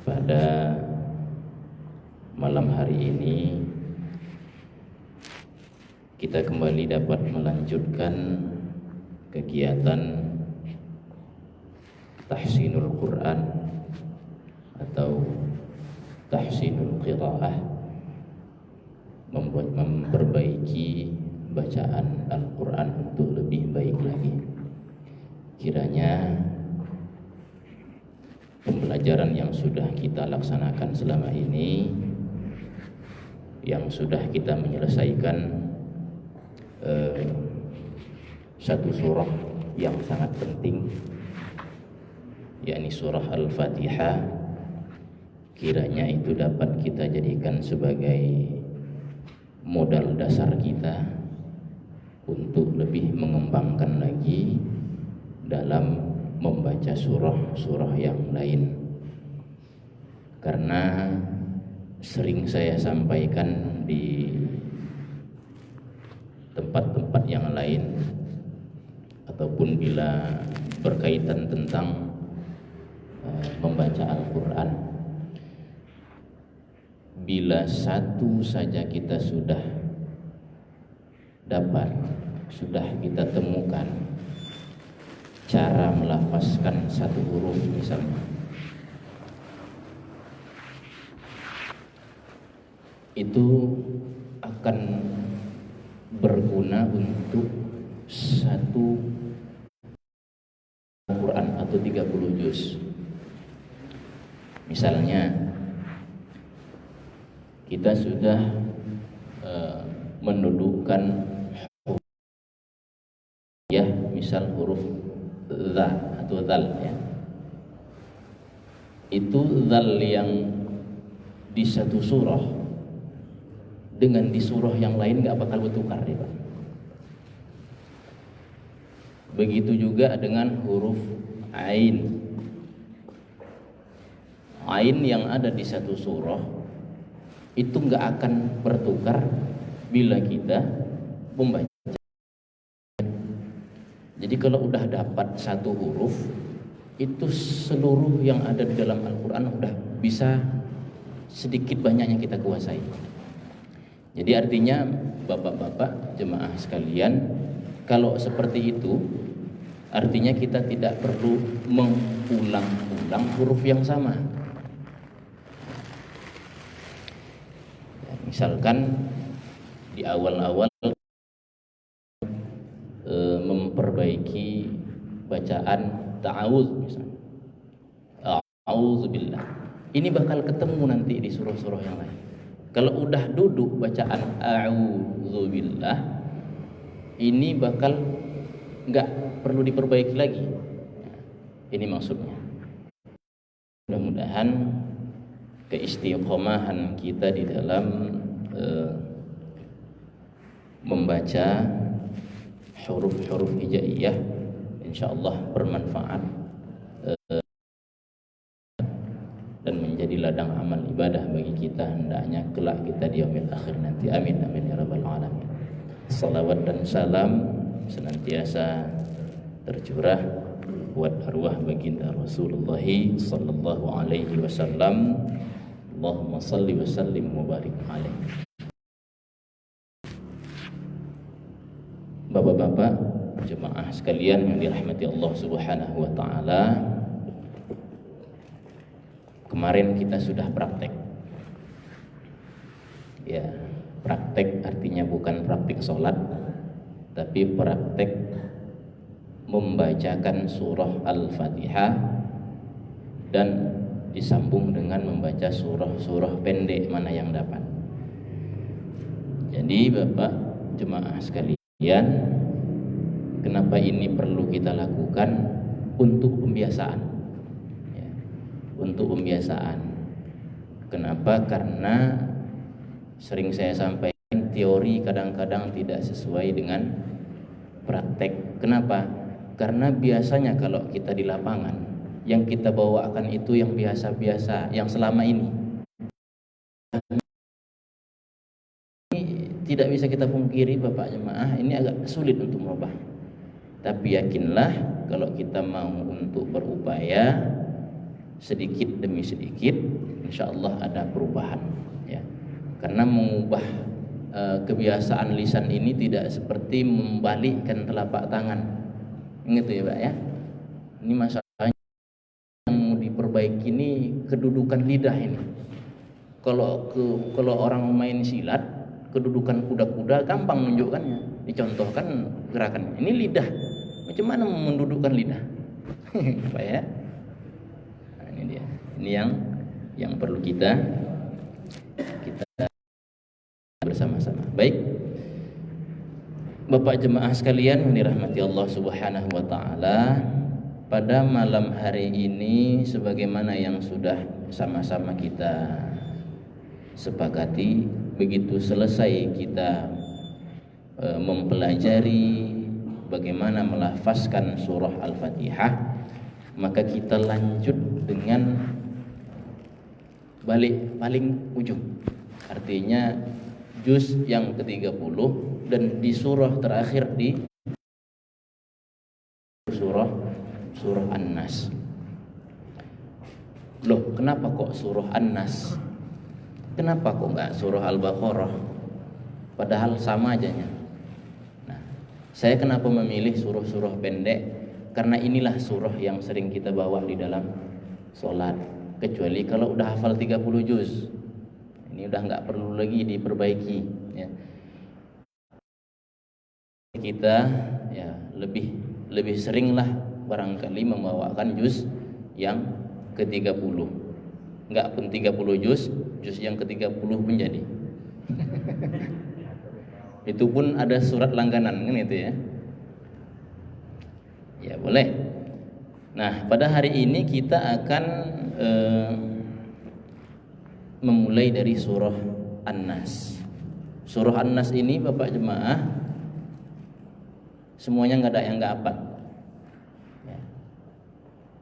Pada malam hari ini kita kembali dapat melanjutkan kegiatan tahsinul Quran atau tahsinul qiraah, memperbaiki bacaan Al-Quran untuk lebih baik lagi. Kiranya pembelajaran yang sudah kita laksanakan selama ini, yang sudah kita menyelesaikan satu surah yang sangat penting, yakni surah Al-Fatihah, kiranya itu dapat kita jadikan sebagai modal dasar kita untuk lebih mengembangkan lagi dalam membaca surah-surah yang lain. Karena sering saya sampaikan di tempat-tempat yang lain, ataupun bila berkaitan tentang membaca Al-Quran, bila satu saja kita sudah kita temukan cara melafazkan satu huruf misalnya, itu akan berguna untuk satu Al-Quran atau 30 juz. Misalnya kita sudah mendudukkan ya, misal huruf za atau zal ya. Itu zal yang di satu surah dengan di surah yang lain nggak bakal bertukar ya, Pak. Begitu juga dengan huruf ain. Ain yang ada di satu surah itu nggak akan bertukar bila kita membaca. Jadi kalau udah dapat satu huruf, itu seluruh yang ada di dalam Al-Quran udah bisa sedikit banyaknya kita kuasai. Jadi artinya bapak-bapak jemaah sekalian, kalau seperti itu artinya kita tidak perlu mengulang-ulang huruf yang sama. Misalkan di awal-awal memperbaiki bacaan ta'awudz misalnya, a'udzubillah, ini bakal ketemu nanti di surah-surah yang lain. Kalau udah duduk bacaan a'udzubillah, ini bakal nggak perlu diperbaiki lagi. Ini maksudnya. Mudah-mudahan keistiqomahan kita di dalam membaca huruf-huruf hijaiyah insyaallah bermanfaat dan menjadi ladang amal ibadah bagi kita hendaknya kelak kita di yaumil akhir nanti. Amin amin ya rabbal alamin. Salawat dan salam senantiasa tercurah buat arwah baginda Rasulullah sallallahu alaihi wasallam. Allahumma salli wa sallim wa barik alaihi. Bapak-bapak jemaah sekalian yang dirahmati Allah Subhanahu wa taala, kemarin kita sudah praktek. Ya, praktek artinya bukan praktek sholat, tapi praktek membacakan surah Al-Fatihah dan disambung dengan membaca surah-surah pendek mana yang dapat. Jadi Bapak jemaah sekalian, kenapa ini perlu kita lakukan? Untuk pembiasaan ya, untuk pembiasaan. Kenapa? Karena sering saya sampaikan, teori kadang-kadang tidak sesuai dengan praktek. Kenapa? Karena biasanya kalau kita di lapangan, yang kita bawakan itu yang biasa-biasa, yang selama ini. Tidak bisa kita pungkiri Bapak jemaah, ini agak sulit untuk merubah. Tapi yakinlah kalau kita mau untuk berupaya, sedikit demi sedikit insyaallah ada perubahan ya. Karena mengubah kebiasaan lisan ini tidak seperti membalikkan telapak tangan. Ingat ya Pak ya. Ini masalahnya yang mau diperbaiki ini kedudukan lidah ini. Kalau orang main silat, kedudukan kuda-kuda gampang menunjukkannya, dicontohkan gerakan. Ini lidah, macam mana mendudukkan lidah? Pak ya. Nah, ini dia. Ini yang perlu kita bersama-sama. Baik. Bapak jemaah sekalian yang dirahmati Allah Subhanahu wa taala, pada malam hari ini sebagaimana yang sudah sama-sama kita sepakati, begitu selesai kita mempelajari bagaimana melafazkan surah Al-Fatihah, maka kita lanjut dengan balik paling ujung. Artinya juz yang ke-30 dan di surah terakhir di surah An-Nas. Loh, kenapa kok surah An-Nas? Kenapa kok enggak surah Al-Baqarah? Padahal sama ajanya. Nah, saya kenapa memilih surah-surah pendek? Karena inilah surah yang sering kita bawa di dalam sholat. Kecuali kalau udah hafal 30 juz. Ini udah enggak perlu lagi diperbaiki ya. Kita ya lebih seringlah barangkali membawakan juz yang ke-30. Enggak pun 30 juz yang ke-30 pun jadi. Itu pun ada surat langganan kan itu ya. Ya boleh. Nah, pada hari ini kita akan memulai dari surah An-Nas. Surah An-Nas ini Bapak jemaah semuanya enggak ada yang enggak hafal. Ya.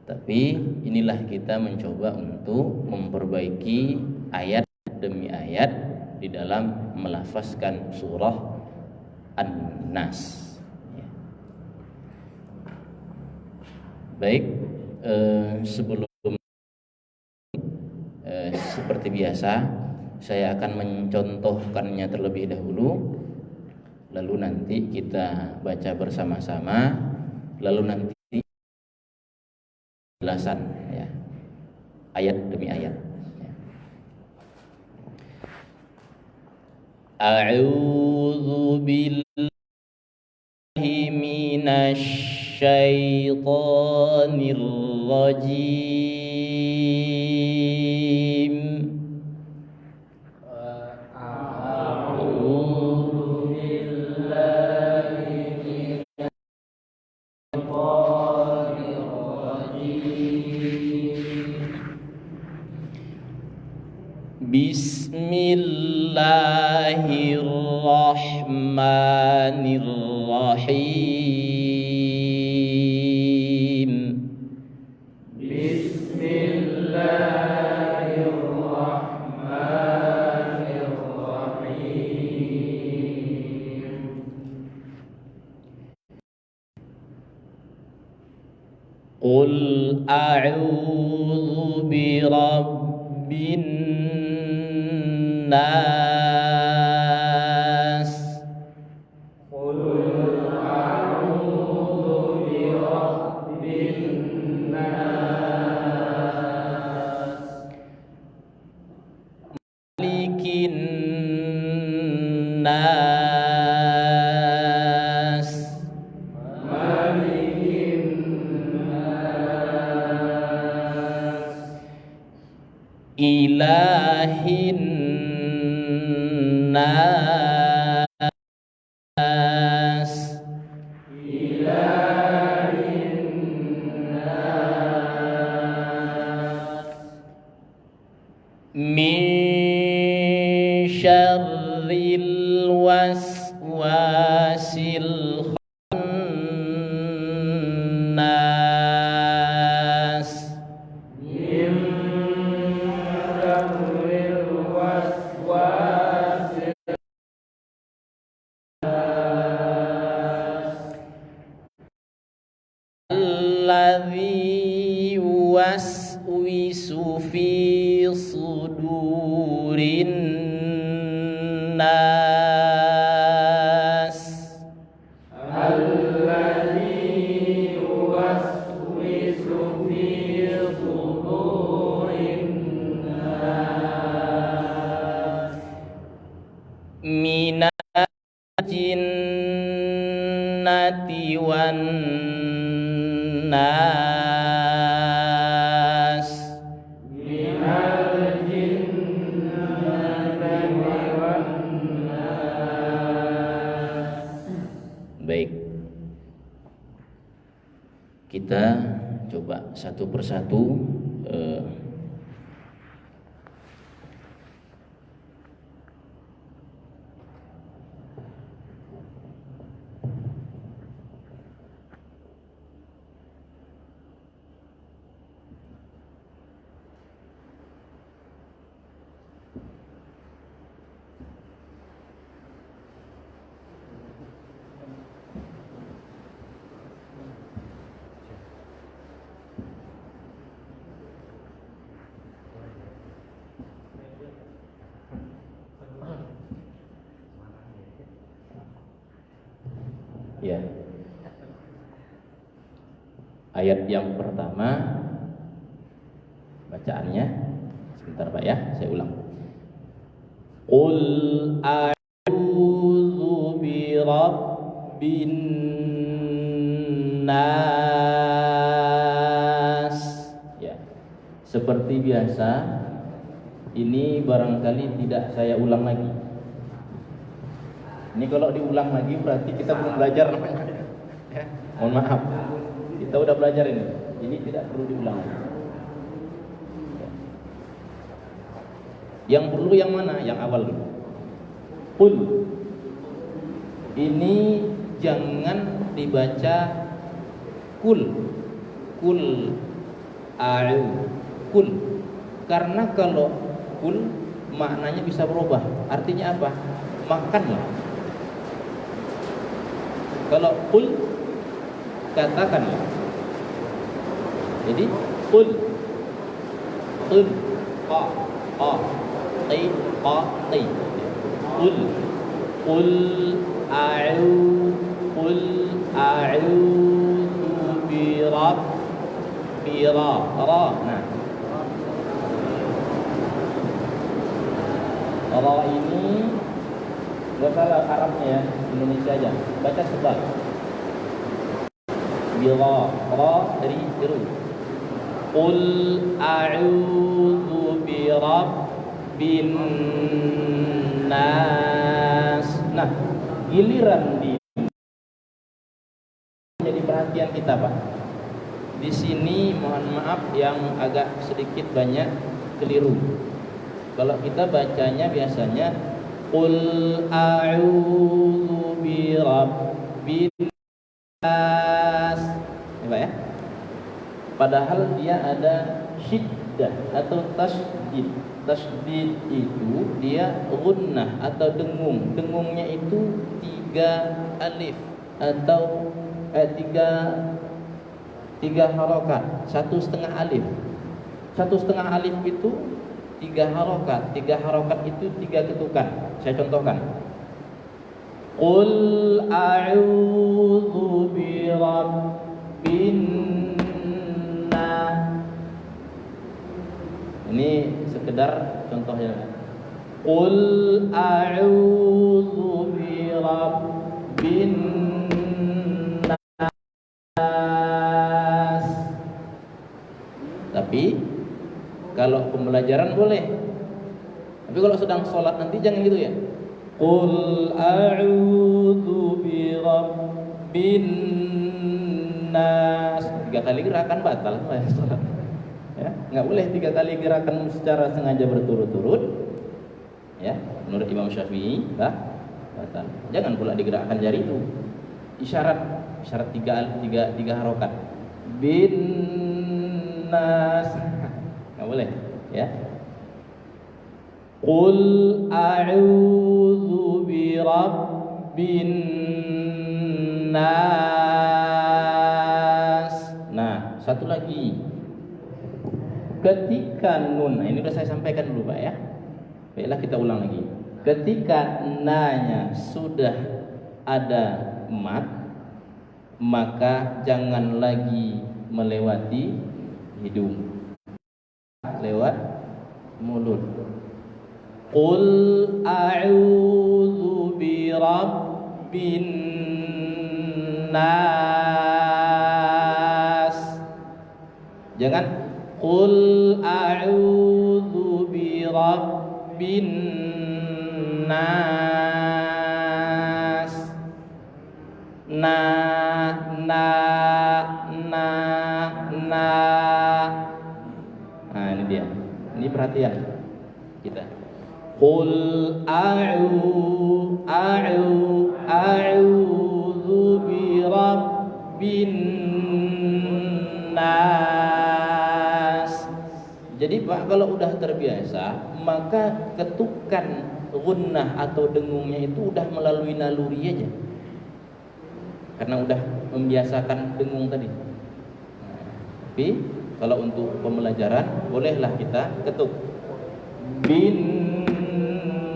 Tapi inilah kita mencoba untuk memperbaiki ayat demi ayat di dalam melafazkan surah An-Nas. Ya. Baik, sebelum seperti biasa saya akan mencontohkannya terlebih dahulu, lalu nanti kita baca bersama-sama, lalu nanti penjelasan ya, ayat demi ayat ya. A'udzu billahi minasy syaithanir rajim. A'udzu billahi minasy Bismillahirrahmanirrahim. Bismillahirrahmanirrahim. Qul a'udzu birabbin nas. Qul a'udzu birabbin nas. Malikin nas. Malikin nas. Ilahin nas. Ilahin nas. Min syarril waswasil khannas. Min syarril waswasil alladzi yuwaswisu sudurin nas. Alladzi yuwaswisu fi sudurin nas Minal jinnati wan nas. minal jinnati wan nas. Baik, kita coba satu persatu ya. Ayat yang pertama bacaannya, sebentar Pak ya, saya ulang. Qul a'udzu bi rabbin nas. Ya. Seperti biasa, ini barangkali tidak saya ulang lagi. Ini kalau diulang lagi berarti kita belum belajar namanya. Ya, mohon maaf. Kita udah belajar ini. Ini tidak perlu diulang lagi. Ya. Yang perlu yang mana? Yang awal dulu. Qul. Ini jangan dibaca kul. Kul a'u. Kul. Karena kalau kul maknanya bisa berubah. Artinya apa? Makanlah. Kalau qul katakanlah. Jadi qul qa ti qa ti. Qul a'udzu bi rabbi ra. Nah, ra ini gak salah Arabnya ya, Indonesia aja. Baca sebal. Bila ra dari biru. Qul a'udzu bi rabbin nas. Nah, giliran di jadi perhatian kita, Pak. Di sini mohon maaf yang agak sedikit banyak keliru. Kalau kita bacanya biasanya Qul a'udzu bi rabbin nas. Ya, Pak ya. Padahal dia ada syiddah atau tasydid. Tasydid itu dia gunnah atau dengung. Dengungnya itu 3 alif atau 3 harokat, 1,5 alif. 1,5 alif itu 3 harokat. 3 harokat itu 3 ketukan. Saya contohkan. Qul a'udzu bi rabbin nas. Ini sekedar contohnya. Qul a'udzu bi rabbin nas. Tapi kalau pembelajaran boleh. Tapi kalau sedang sholat nanti jangan gitu ya. Qul a'udzu bi rabbin nas. 3 kali gerakan batal sholat. Ya, enggak boleh 3 kali gerakan secara sengaja berturut-turut. Ya, menurut Imam Syafi'i, batal. Jangan pula digerakkan jari itu. Isyarat 3 harokat. Bin nas. Enggak boleh, ya. Qul a'udzu bi rabbin nas. Nah, satu lagi. ketika nun, nah ini sudah saya sampaikan dulu Pak ya. Baiklah kita ulang lagi. Ketika nanya sudah ada mat, maka jangan lagi melewati hidung, lewat mulut. Qul a'udzu bi rabbin nas. Jangan qul a'udzu bi rabbin nas. Nah ini dia. Ini perhatian kita. Qul a'udzu bi rabbin nas. Jadi Pak, kalau udah terbiasa, maka ketukan gunnah atau dengungnya itu udah melalui naluri aja. Karena udah membiasakan dengung tadi. Nah, tapi kalau untuk pembelajaran bolehlah kita ketuk bin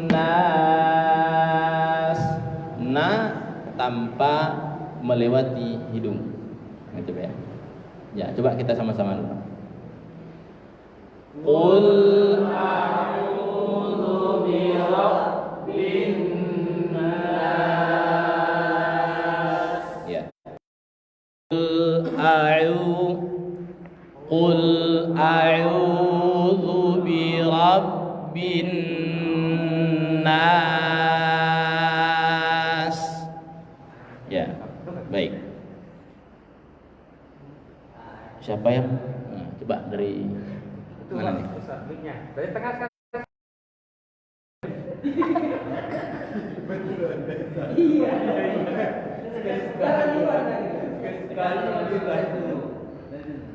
nas, na tanpa melewati hidung. Nah, coba ya. Ya, coba kita sama-sama dulu. Qul a'udzu bi rabbin nas. Ya. Qul a'udzu bi rabbin nas. Ya, baik. Siapa yang coba dari mana nih? Dari tengah kan. Iya.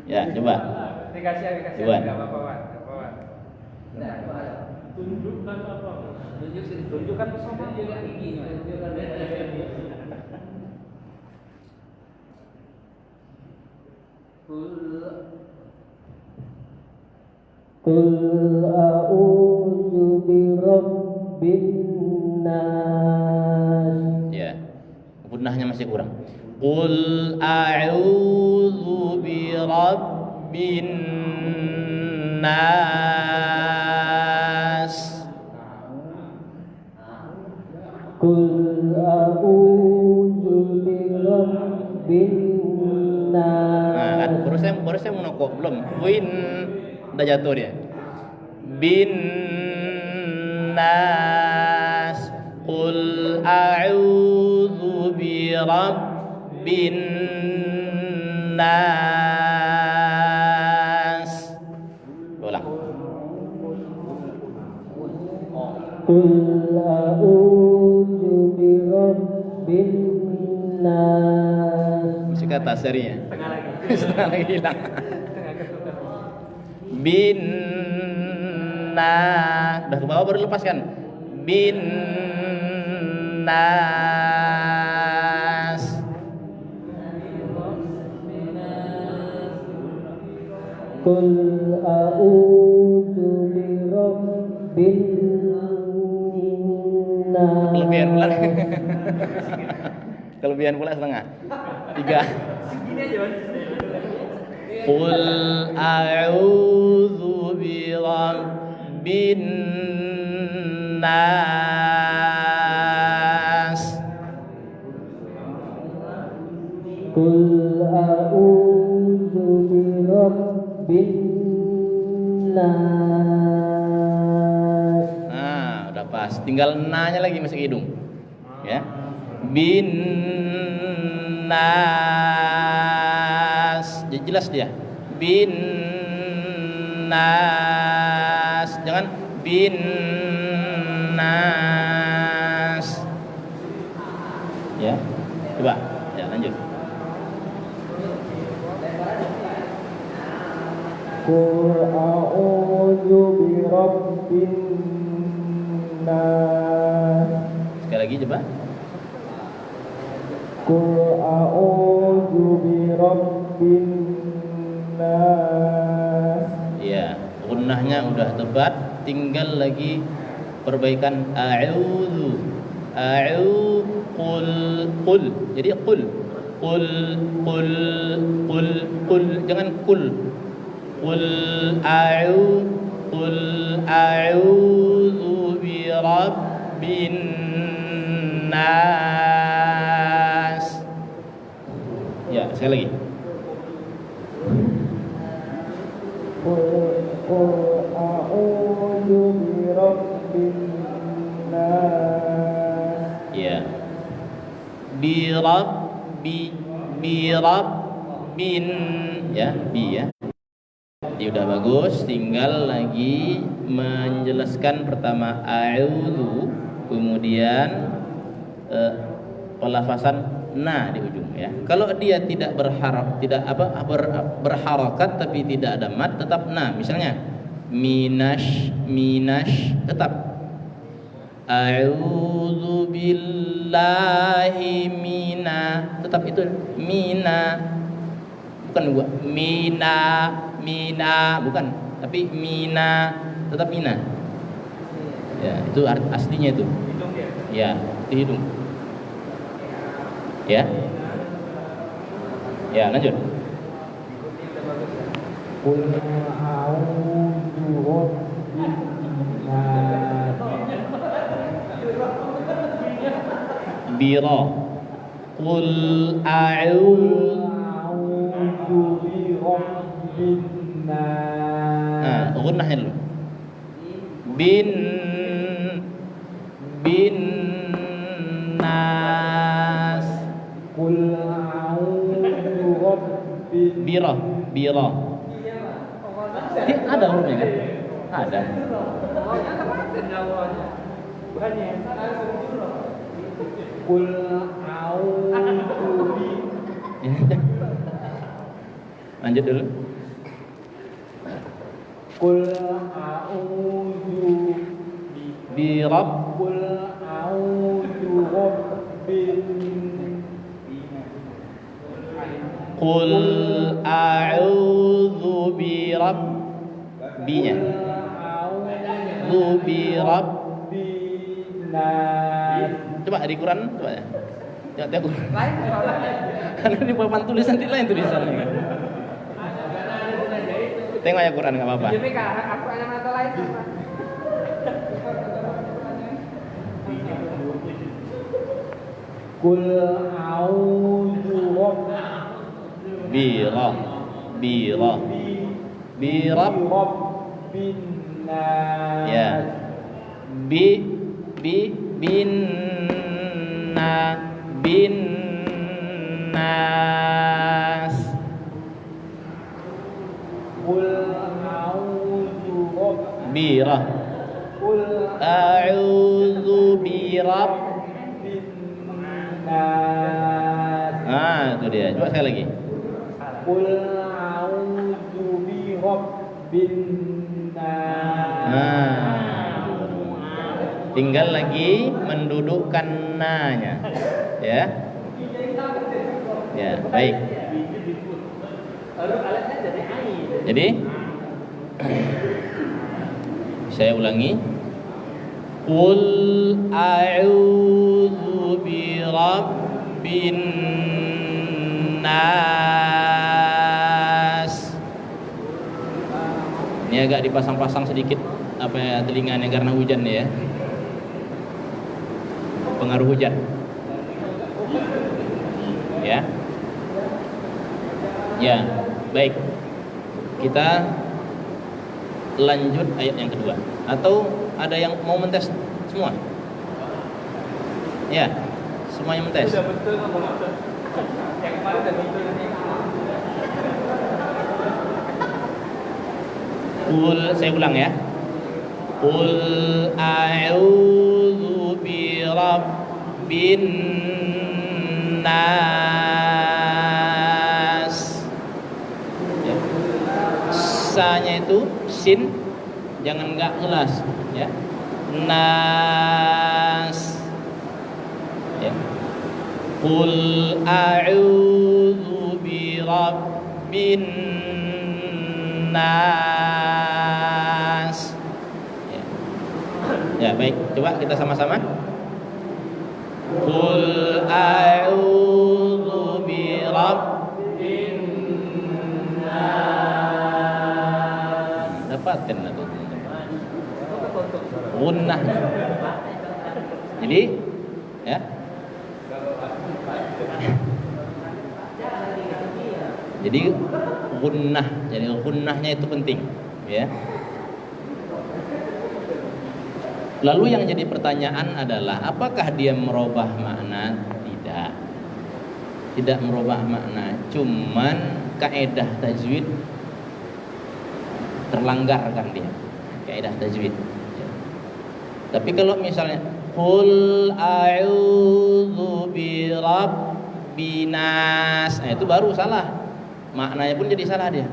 Ya, coba. Dikasih coba. Enggak apa-apa. Tunjukkan apa? Tunjukkan pesona gigi. Qul a'udzu bi rabbin nas. Ya. Gunnahnya masih kurang. Qul a'udzu bi rabbin nas. Qul a'udzu bi rabbin nas. Nah, kan baru saya menokok belum. Win udah jatuh dia. Bin nas. Qul a'udzu bi rabbin nas. Ulang. Qul a'udzu bi rabbin nas. Masih ke atas jarinya. Tengah lagi. Setengah lagi hilang. Tengah ketukan. Bin nas. Udah ke bawah baru lepaskan. Bin nas. Qul a'udzu bi rabbin nas. Kelebihan pula. Kelebihan pula setengah. 3. Segini aja, Bang. Qul a'udzu bi rabbin nas. Qul a'udzu bi rabbin nas. Nah, udah pas. Tinggal na-nya lagi masuk ke hidung. Ya. Bin nas. Jadi jelas dia. Bin nas. Jangan bin nas. Ya. Coba. Ya, lanjut. Qul a'udzu bi rabbin nas. Sekali lagi coba. Qul a'udzu bi rabbin nas. Iya. Semuanya udah tepat, tinggal lagi perbaikan a'udzu. Qul. Jadi qul. Jangan kul. Qul a'udzu bi rabbin nas. Ya, sekali lagi. Qul a'udzu bi rabbin nas. Ya. Bi rabbin, ya, bi ya. Jadi udah bagus, tinggal lagi menjelaskan pertama a'udzu, kemudian pelafasan na di ujung ya. Kalau dia tidak berharakat tapi tidak ada mad, tetap na. Misalnya minash tetap a'udzu billahi tetap itu mina, bukan gua mina bukan, tapi tetap mina ya, itu aslinya itu ya, di hidung ya. Ya, lanjut. Qul a'udzu birabbin nas. Bira. Qul a'udzu birabbin nas. Gunnahnya dulu. Bin nas. Qul a'udzu birabbin. Bira. Ada hurufnya kan? Ada. Qul a'udzu bi. Lanjut dulu. Qul a'udzu Bi rabb. Qul a'udzu rabbin. Qul a'udzu bi rabbinya. A'udzu bi rabbin nas. Coba di Quran, coba ya. Coba Lain karena di papan tulisan tidak lain tulisannya kan. Tengok ya Quran, nggak apa-apa. Jadi aku hanya mata lain. Qul a'udzu bi rabb rabbin nas. ya. Bin nas. Qul a'udzu Birah. Qul A'udzu bi rabbin nas. Itu dia. Coba sekali lagi. Qul a'udzu bi rabbin nas. Tinggal lagi mendudukkan na-nya. Ya. Ya, baik. Jadi saya ulangi. Qul a'udzu bi rabbin nas. Ini agak dipasang-pasang sedikit apa ya, telinganya karena hujan ya. Pengaruh hujan. Ya. Ya, baik. Kita lanjut ayat yang kedua. Atau ada yang mau mentes semua? Ya, semuanya mentes. Sudah betul apa? Yang kemarin udah betul nanti. Saya ulang ya. Qul a'udzu bi rabbin nas. Ya. Sa-nya itu sin, jangan enggak ngelas ya. Nas. Ya. Qul a'udzu bi rabbin nas. Ya, baik. Coba kita sama-sama. Qul a'udzu birabbin nas. Dapatkan itu. Gunnah. Jadi, ya. Jadi gunnah. Jadi gunnahnya itu penting, ya. Lalu yang jadi pertanyaan adalah apakah dia merubah makna? Tidak. Tidak merubah makna, cuman kaidah tajwid terlanggarkan dia. Kaidah tajwid. Tapi kalau misalnya qul a'udzu birabbin nas, itu baru salah. Maknanya pun jadi salah dia.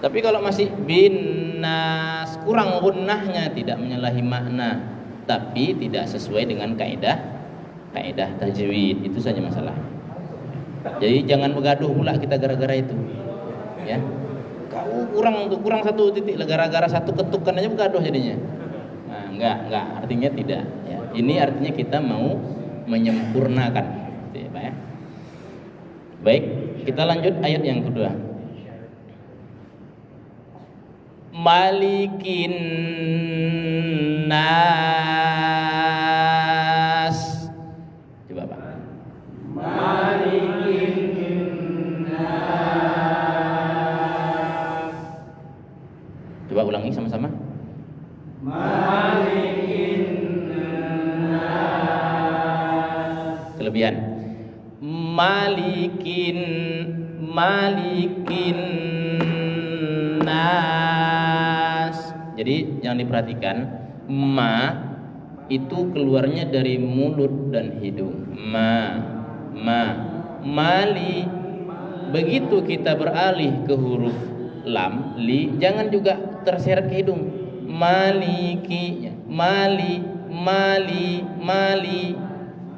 Tapi kalau masih binas, kurang gunnahnya, tidak menyalahi makna, tapi tidak sesuai dengan kaidah tajwid, itu saja masalah. Jadi jangan bergaduh pula kita gara-gara itu, ya. Kau kurang satu titik, gara-gara satu ketukan aja bergaduh jadinya. Nah, enggak, artinya tidak. Ya. Ini artinya kita mau menyempurnakan, gitu ya, Pak ya. Baik, kita lanjut ayat yang kedua. Malikin nas. Coba Pak. Malikin nas. Coba ulangi sama-sama. Malikin nas. Kelebihan. Malikin nas. Jadi jangan diperhatikan, ma itu keluarnya dari mulut dan hidung. Mali. Begitu kita beralih ke huruf lam, li, jangan juga terseret ke hidung. Maliki, mali.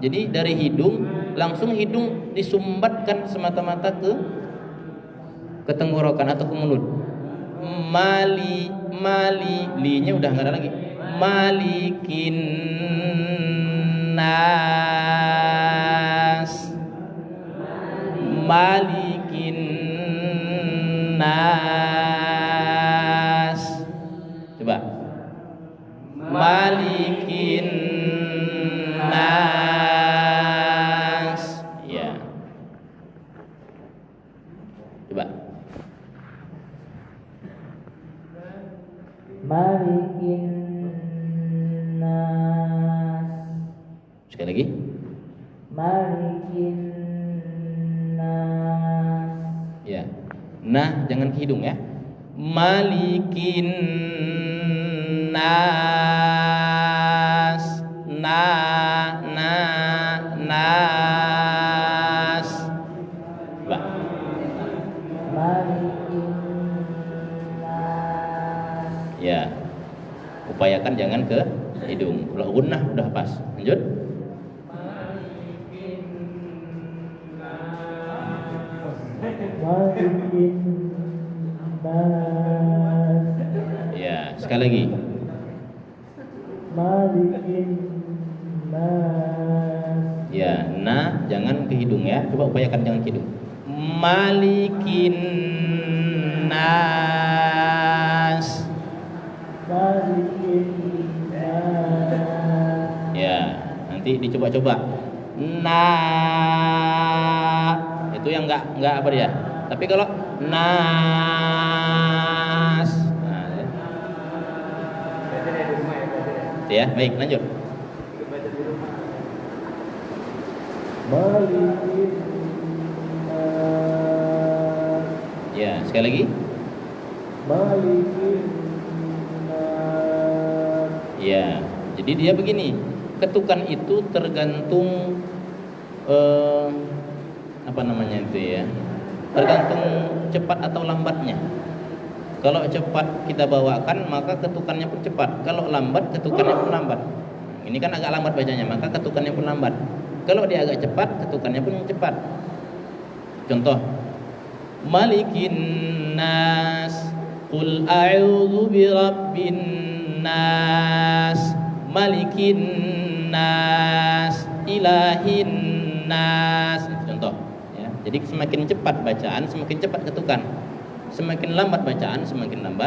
Jadi dari hidung langsung hidung disumbatkan semata-mata ke tenggorokan atau ke mulut. Mali, linya udah nggak ada lagi. Malikin nas. Malikin nas. Coba. Malikin nas. Ya. Coba. Malikin nas. Sekali lagi. Malikin nas. Ya. Nah, jangan ke hidung ya. Malikin nas. Nas. Coba. Malikin nas. Ya. Upayakan jangan ke hidung. Kalau gunnah udah pas. Lanjut. Malikin nas. Ya, sekali lagi. Malikin nas. Ya, nah jangan ke hidung ya. Coba upayakan jangan ke hidung. Malikin nas. Malikin nas. Ya, nanti dicoba-coba. Nah, itu yang enggak apa dia. Tapi kalau nas. Nah, Belajar di rumah ya, belajar ya. itu ya. Baik, lanjut. Ikut belajar di rumah. Malikin nas. Ya, sekali lagi. Malikin nas. Ya, jadi dia begini. Ketukan itu tergantung apa namanya itu ya? Tergantung cepat atau lambatnya. Kalau cepat kita bawakan, maka ketukannya pun cepat. Kalau lambat, ketukannya pun lambat. Ini kan agak lambat bacanya, maka ketukannya pun lambat. Kalau dia agak cepat, ketukannya pun cepat. Contoh, Malikin nas, Qul a'udzu birabbin nas, malikin nas, ilahin nas. Itu contoh ya. Jadi semakin cepat bacaan semakin cepat ketukan, semakin lambat bacaan semakin lambat